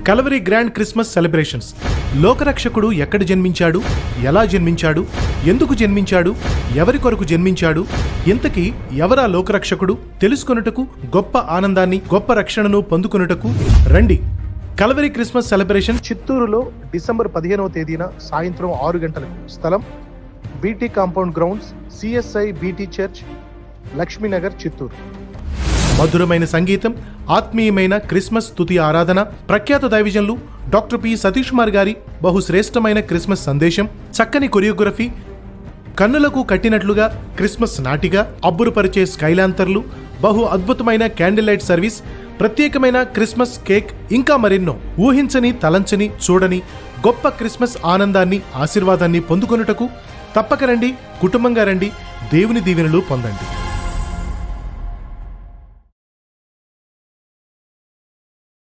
Calvary grand Christmas celebrations. లోకరక్షకుడు ఎక్కడ జన్మించాడు, ఎలా జన్మించాడు, ఎందుకు జన్మించాడు, ఎవరి కొరకు జన్మించాడు, ఇంతకీ ఎవరా లోకరక్షకుడు తెలుసుకొనుటకు, గొప్ప ఆనందాన్ని, గొప్ప రక్షణను పొందుకొనుటకు రండి. కల్వరీ క్రిస్మస్ సెలబ్రేషన్ చిత్తూరులో డిసెంబర్ 15వ తేదీన సాయంత్రం 6 గంటలకు. స్థలం BT compound grounds, CSI BT church, Lakshmi Nagar, Chittoor. మధురమైన సంగీతం, ఆత్మీయమైన క్రిస్మస్ స్తుతి ఆరాధన, ప్రఖ్యాత దైవజనులు డాక్టర్ పి సతీష్ కుమార్ గారి బహుశ్రేష్టమైన క్రిస్మస్ సందేశం, చక్కని కొరియోగ్రఫీ, కన్నులకు కట్టినట్లుగా క్రిస్మస్ నాటిక, అబ్బురుపరిచే స్కైలాంతర్లు, బహు అద్భుతమైన క్యాండిల్ లైట్ సర్వీస్, ప్రత్యేకమైన క్రిస్మస్ కేక్, ఇంకా మరెన్నో. ఊహించని, తలంచని, చూడని గొప్ప క్రిస్మస్ ఆనందాన్ని, ఆశీర్వాదాన్ని పొందుకొనుటకు తప్పక రండి. కుటుంబంగా రండి. దేవుని దీవెనలు పొందండి.